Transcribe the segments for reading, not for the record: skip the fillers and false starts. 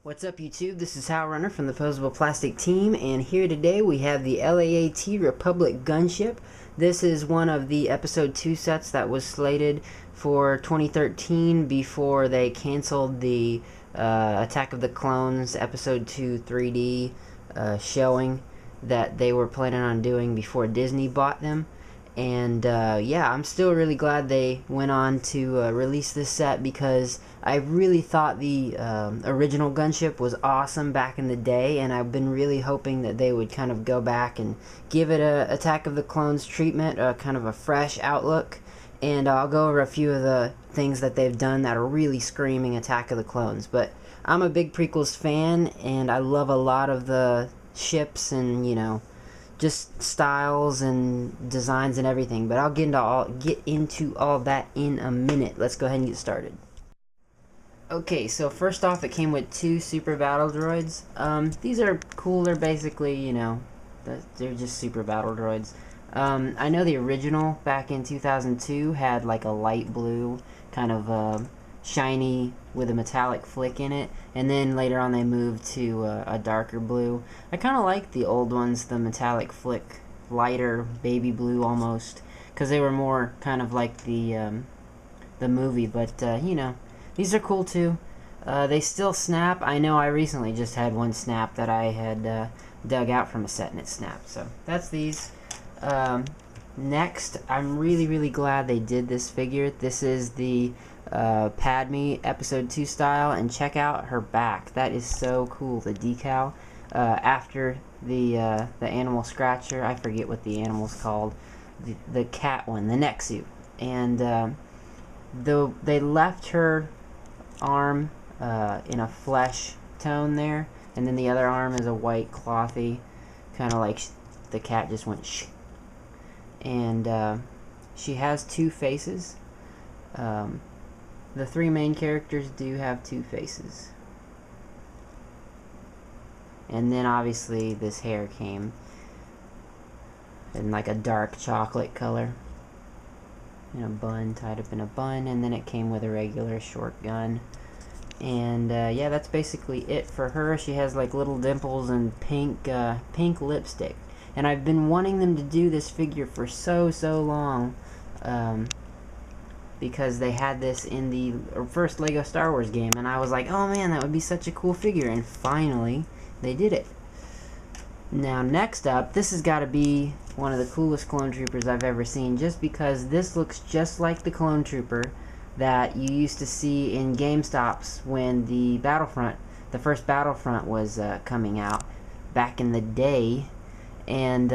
What's up YouTube, this is Hal Runner from the Poseable Plastic team, and here today we have the LAAT Republic Gunship. This is one of the episode 2 sets that was slated for 2013 before they canceled the Attack of the Clones episode 2 3D showing that they were planning on doing before Disney bought them. And yeah, I'm still really glad they went on to release this set because I really thought the original Gunship was awesome back in the day, and I've been really hoping that they would kind of go back and give it a Attack of the Clones treatment, kind of a fresh outlook. And I'll go over a few of the things that they've done that are really screaming Attack of the Clones. But I'm a big prequels fan, and I love a lot of the ships and, you know, just styles and designs and everything, but I'll get into all that in a minute. Let's go ahead and get started. Okay, so first off, it came with 2 super battle droids. These are cool. They're basically, you know, they're just super battle droids. I know the original back in 2002 had like a light blue kind of shiny with a metallic flick in it, and then later on they moved to a darker blue. I kind of like the old ones, the metallic flick, lighter baby blue almost, because they were more kind of like the movie. But you know, these are cool too. They still snap. I know I recently just had one snap that I had dug out from a set and it snapped. So that's these. Next, I'm really glad they did this figure. This is the Padme episode 2 style, and check out her back. That is so cool. The decal after the animal scratcher. I forget what the animal's called. The cat one, the neck suit. And they left her arm in a flesh tone there, and then the other arm is a white clothy, kind of like the cat just went shh. And she has 2 faces. The 3 main characters do have 2 faces. And then obviously this hair came in like a dark chocolate color, in a bun, tied up in a bun, and then it came with a regular short gun. And yeah, that's basically it for her. She has like little dimples and pink lipstick. And I've been wanting them to do this figure for so long. Because they had this in the first Lego Star Wars game, and I was like, oh man, that would be such a cool figure, and finally they did it. Now next up, this has got to be one of the coolest clone troopers I've ever seen, just because this looks just like the clone trooper that you used to see in GameStops when the first Battlefront was coming out back in the day. And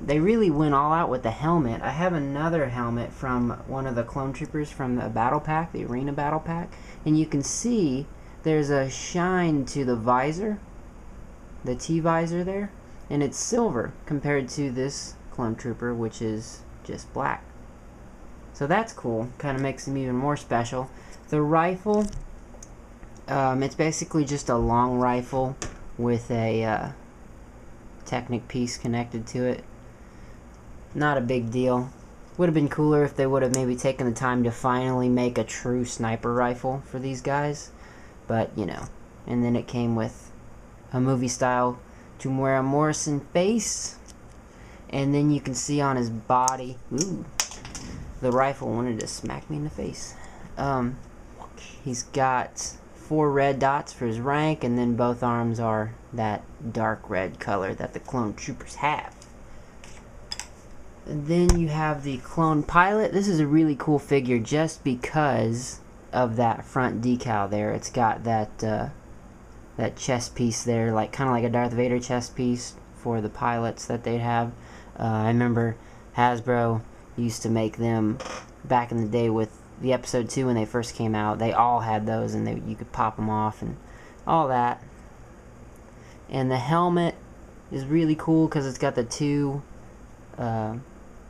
they really went all out with the helmet. I have another helmet from one of the clone troopers from the battle pack, the arena battle pack, and you can see there's a shine to the visor, the T-visor there, and it's silver compared to this clone trooper, which is just black. So that's cool, kind of makes him even more special. The rifle, it's basically just a long rifle with a Technic piece connected to it. Not a big deal. Would have been cooler if they would have maybe taken the time to finally make a true sniper rifle for these guys, but you know. And then it came with a movie style Temuera Morrison face, and then you can see on his body, ooh, the rifle wanted to smack me in the face. He's got 4 red dots for his rank, and then both arms are that dark red color that the clone troopers have. And then you have the clone pilot. This is a really cool figure just because of that front decal there. It's got that that chest piece there, like kind of like a Darth Vader chest piece for the pilots that they'd have. I remember Hasbro used to make them back in the day with the episode 2 when they first came out. They all had those, and you could pop them off and all that. And the helmet is really cool because it's got the 2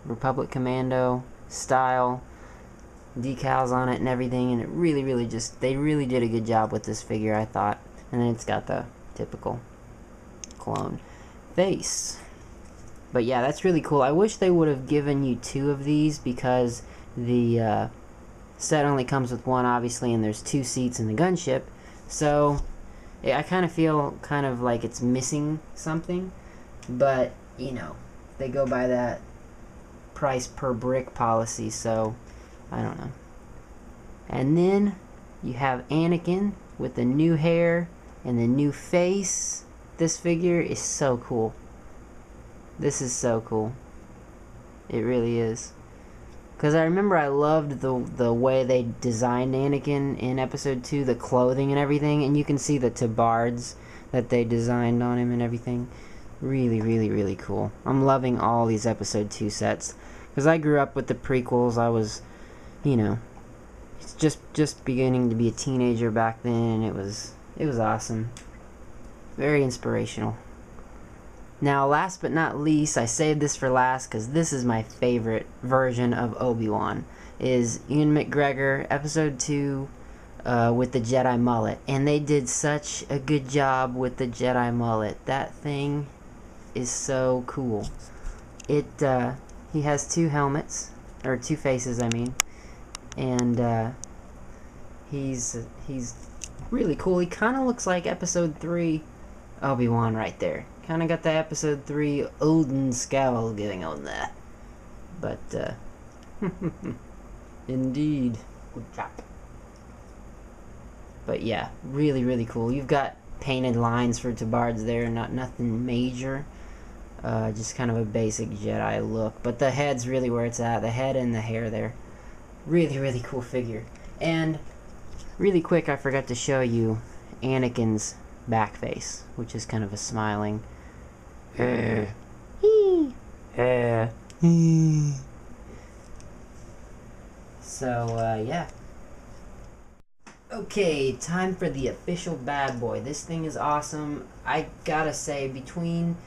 Republic Commando style decals on it and everything, and it really just, they really did a good job with this figure, I thought. And then it's got the typical clone face. But yeah, that's really cool. I wish they would have given you 2 of these, because the set only comes with 1, obviously, and there's 2 seats in the gunship. So I kind of feel kind of like it's missing something, but, you know, they go by that price per brick policy, so I don't know. And then you have Anakin with the new hair and the new face. This figure is so cool. This is so cool. It really is. Because I remember I loved the way they designed Anakin in Episode 2, the clothing and everything, and you can see the tabards that they designed on him and everything. Really, really, really cool. I'm loving all these Episode 2 sets. Because I grew up with the prequels. I was, you know, just beginning to be a teenager back then, and it was awesome. Very inspirational. Now, last but not least, I saved this for last because this is my favorite version of Obi-Wan, is Ewan McGregor, Episode 2, with the Jedi mullet. And they did such a good job with the Jedi mullet. That thing is so cool. He has two helmets, or two faces, I mean. And he's really cool. He kind of looks like Episode 3 Obi-Wan right there. Kind of got the Episode 3 Odin scowl going on there. But, indeed. Good job. But yeah, really, really cool. You've got painted lines for tabards there, nothing major. Just kind of a basic Jedi look. But the head's really where it's at. The head and the hair there. Really, really cool figure. And, really quick, I forgot to show you Anakin's back face, which is kind of a smiling So, yeah. Okay, time for the official bad boy. This thing is awesome. I gotta say, between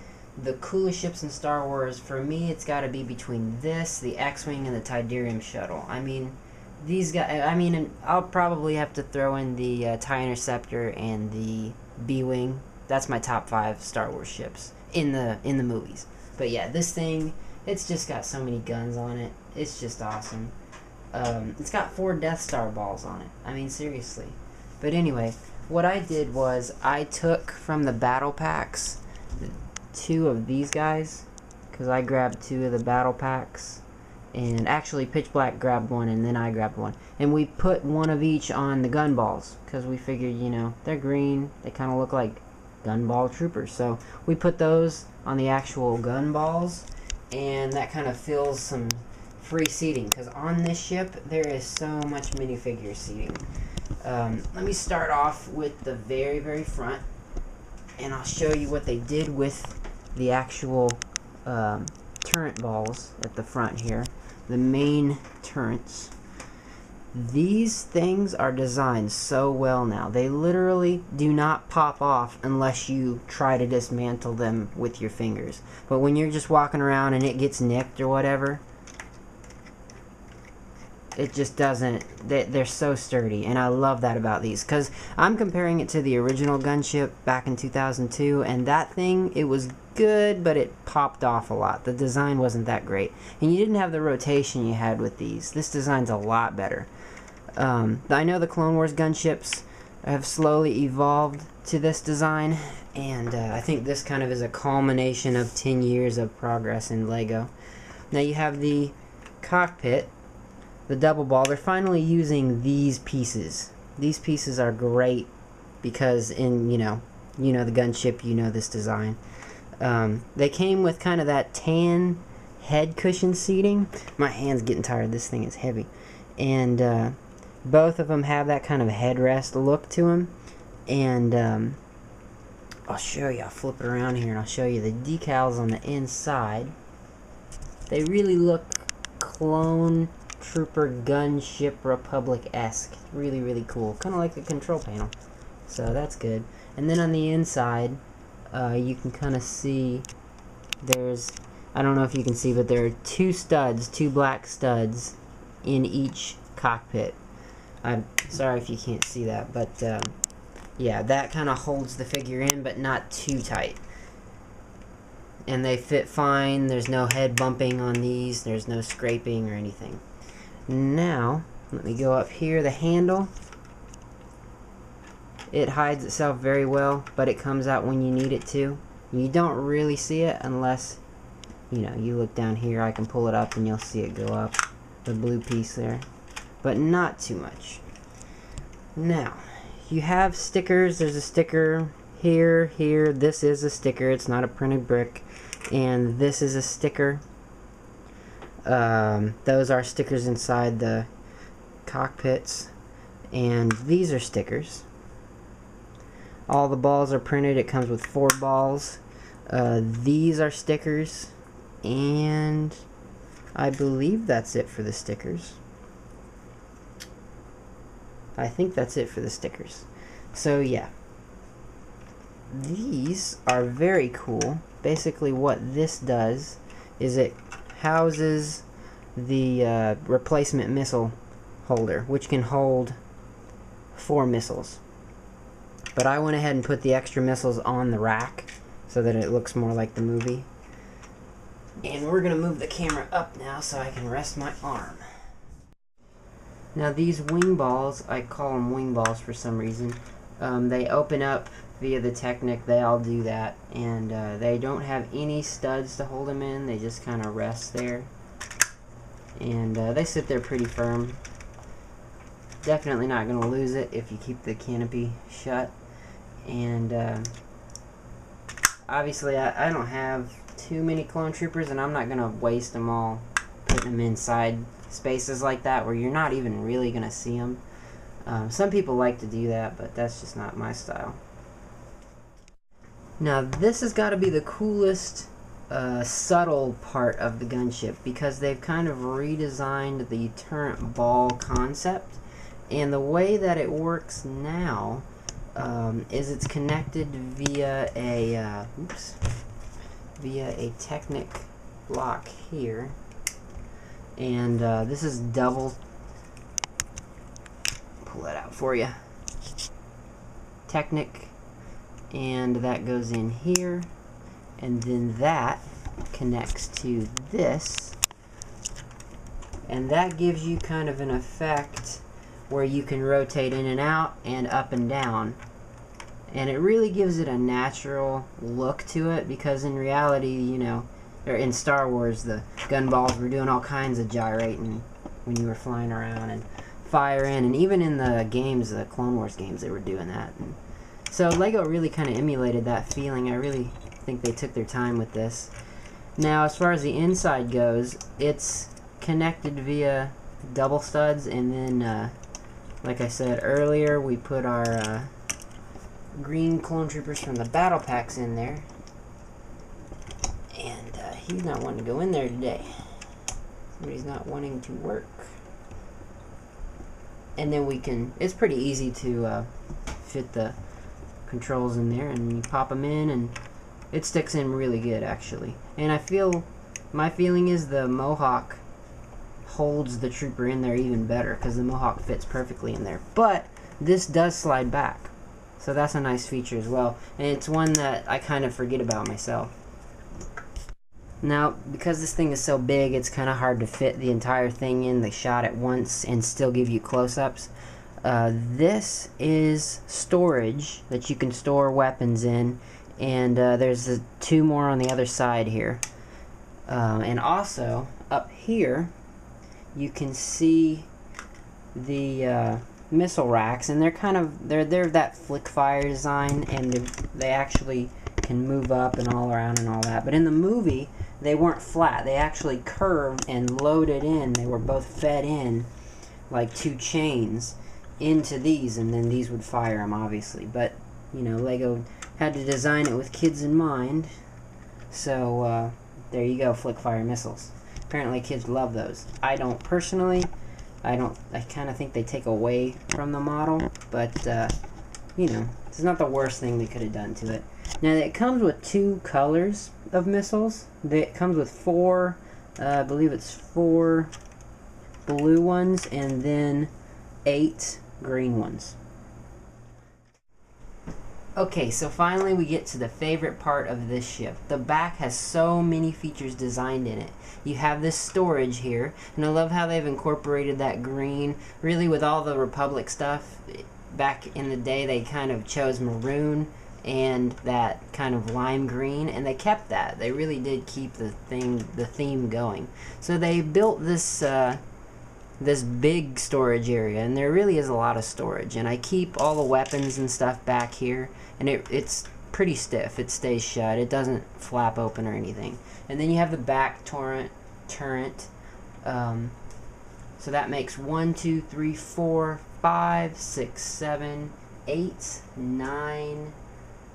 the coolest ships in Star Wars, for me, it's gotta be between this, the X-Wing, and the Tidarium Shuttle. I mean, these guys, and I'll probably have to throw in the TIE Interceptor and the B-Wing. That's my top 5 Star Wars ships in the movies. But yeah, this thing, it's just got so many guns on it. It's just awesome. It's got 4 Death Star balls on it. I mean, seriously. But anyway, what I did was I took from the battle packs 2 of these guys, because I grabbed 2 of the battle packs. And actually, Pitch Black grabbed one, and then I grabbed one. And we put 1 of each on the gun balls, because we figured, you know, they're green. They kind of look like gunball troopers. So we put those on the actual gun balls, and that kind of fills some free seating. Because on this ship, there is so much minifigure seating. Let me start off with the very, very front, and I'll show you what they did with the actual turret balls at the front here. The main turrets. These things are designed so well now. They literally do not pop off unless you try to dismantle them with your fingers. But when you're just walking around and it gets nicked or whatever, it just doesn't. They're so sturdy, and I love that about these. Because I'm comparing it to the original Gunship back in 2002, and that thing, it was good, but it popped off a lot. The design wasn't that great. And you didn't have the rotation you had with these. This design's a lot better. I know the Clone Wars gunships have slowly evolved to this design, and I think this kind of is a culmination of 10 years of progress in LEGO. Now you have the cockpit, the double ball. They're finally using these pieces. These pieces are great because in, you know the gunship, you know this design. They came with kind of that tan head cushion seating. My hand's getting tired. This thing is heavy. And both of them have that kind of headrest look to them. And I'll show you. I'll flip it around here and I'll show you the decals on the inside. They really look Clone Trooper Gunship Republic-esque. Really, really cool. Kind of like the control panel. So that's good. And then on the inside, you can kind of see there's, I don't know if you can see, but there are 2 studs, 2 black studs in each cockpit. I'm sorry if you can't see that, but yeah, that kind of holds the figure in, but not too tight. And they fit fine. There's no head bumping on these. There's no scraping or anything. Now, let me go up here, the handle. It hides itself very well, but it comes out when you need it to. You don't really see it unless, you know, you look down here. I can pull it up and you'll see it go up, the blue piece there, but not too much. Now, you have stickers. There's a sticker here, here. This is a sticker. It's not a printed brick. And this is a sticker. Those are stickers inside the cockpits. And these are stickers. All the balls are printed. It comes with 4 balls. These are stickers. And I believe that's it for the stickers. I think that's it for the stickers. So yeah, these are very cool. Basically what this does is it houses the replacement missile holder, which can hold 4 missiles. But I went ahead and put the extra missiles on the rack so that it looks more like the movie. And we're going to move the camera up now so I can rest my arm. Now these wing balls, I call them wing balls for some reason. They open up via the Technic. They all do that. And they don't have any studs to hold them in. They just kind of rest there. And they sit there pretty firm. Definitely not going to lose it if you keep the canopy shut. And obviously I don't have too many clone troopers, and I'm not going to waste them all putting them inside spaces like that where you're not even really going to see them. Some people like to do that, but that's just not my style. Now this has got to be the coolest subtle part of the gunship, because they've kind of redesigned the turret ball concept. And the way that it works now is it's connected via a Technic lock here. And this is double, pull that out for you, Technic, and that goes in here, and then that connects to this, and that gives you kind of an effect where you can rotate in and out and up and down, and it really gives it a natural look to it, because in reality, you know, or in Star Wars, the gun balls were doing all kinds of gyrating when you were flying around and firing, and even in the games, the Clone Wars games, they were doing that. And so LEGO really kind of emulated that feeling. I really think they took their time with this. Now, as far as the inside goes, it's connected via double studs, and then, like I said earlier, we put our green clone troopers from the battle packs in there. And he's not wanting to go in there today. Somebody's not wanting to work. And then we can, it's pretty easy to fit the controls in there, and you pop them in, and it sticks in really good, actually. And I feel, my feeling is the Mohawk holds the trooper in there even better, because the Mohawk fits perfectly in there. But this does slide back, so that's a nice feature as well. And it's one that I kind of forget about myself. Now, because this thing is so big, it's kind of hard to fit the entire thing in the shot at once and still give you close-ups. This is storage that you can store weapons in, and there's 2 more on the other side here. And also, up here, you can see the missile racks, and they're kind of, they're that flick fire design, and they actually can move up and all around and all that. But in the movie, they weren't flat. They actually curved and loaded in. They were both fed in like 2 chains into these, and then these would fire them, obviously. But, you know, LEGO had to design it with kids in mind. So, there you go, flick fire missiles. Apparently kids love those. I don't personally. I kind of think they take away from the model, but, you know, it's not the worst thing they could have done to it. Now, it comes with 2 colors of missiles. It comes with 4, I believe it's 4 blue ones, and then 8 green ones. Okay, so finally we get to the favorite part of this ship. The back has so many features designed in it. You have this storage here, and I love how they've incorporated that green. Really, with all the Republic stuff, back in the day they kind of chose maroon and that kind of lime green, and they kept that. They really did keep the theme going. So they built this this big storage area, and there really is a lot of storage, and I keep all the weapons and stuff back here, and it's pretty stiff. It stays shut. It doesn't flap open or anything. And then you have the back turret. So that makes 1, 2, 3, 4, 5, 6, 7, 8, 9.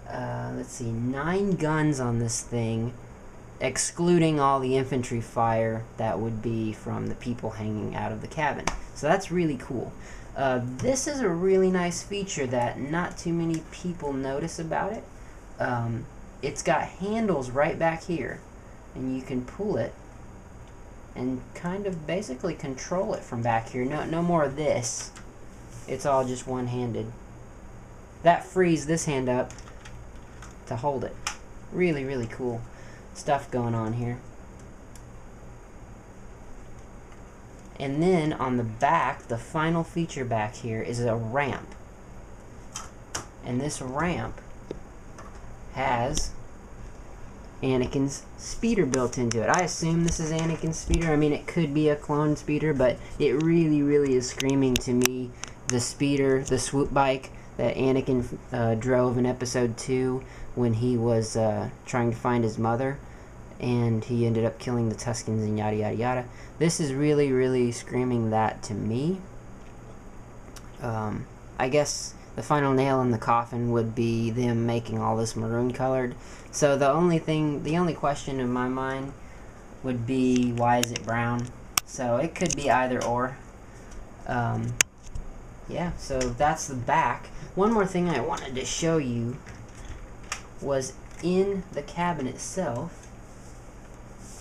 Let's see, 9 guns on this thing, excluding all the infantry fire that would be from the people hanging out of the cabin. So that's really cool. This is a really nice feature that not too many people notice about it. It's got handles right back here, and you can pull it and kind of basically control it from back here. No more of this. It's all just one-handed. That frees this hand up to hold it. Really, really cool stuff going on here. And then on the back, the final feature back here is a ramp. And this ramp has Anakin's speeder built into it. I assume this is Anakin's speeder. I mean, it could be a clone speeder, but it really, really is screaming to me the speeder, the swoop bike that Anakin drove in Episode 2 when he was trying to find his mother, and he ended up killing the Tuskens and yada yada yada. This is really, really screaming that to me. I guess the final nail in the coffin would be them making all this maroon colored. So the only question in my mind would be, why is it brown? So it could be either or. Yeah, so that's the back. One more thing I wanted to show you was in the cabin itself,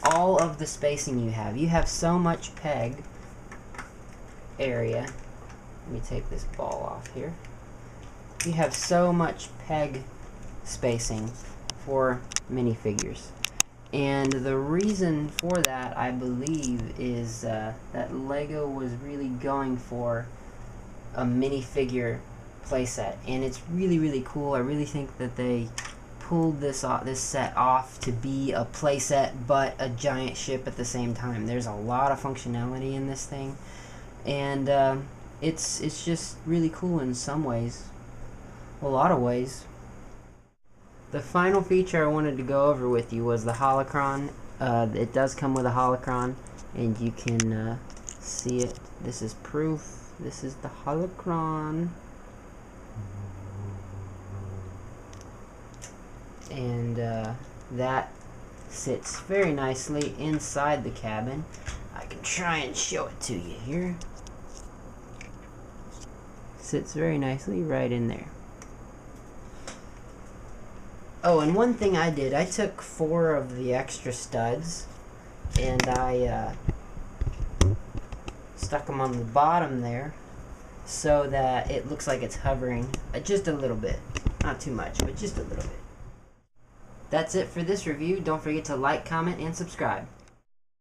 all of the spacing you have. You have so much peg area. Let me take this ball off here. You have so much peg spacing for minifigures. And the reason for that, I believe, is that LEGO was really going for a minifigure playset, and it's really, really cool. I really think that they pulled this set off to be a playset but a giant ship at the same time. There's a lot of functionality in this thing, and it's just really cool in some ways, a lot of ways. The final feature I wanted to go over with you was the holocron. It does come with a holocron, and you can see it. This is proof. This is the holocron. And that sits very nicely inside the cabin. I can try and show it to you here. Sits very nicely right in there. Oh, and one thing I did, I took 4 of the extra studs and I stuck them on the bottom there so that it looks like it's hovering just a little bit. Not too much, but just a little bit. That's it for this review. Don't forget to like, comment, and subscribe.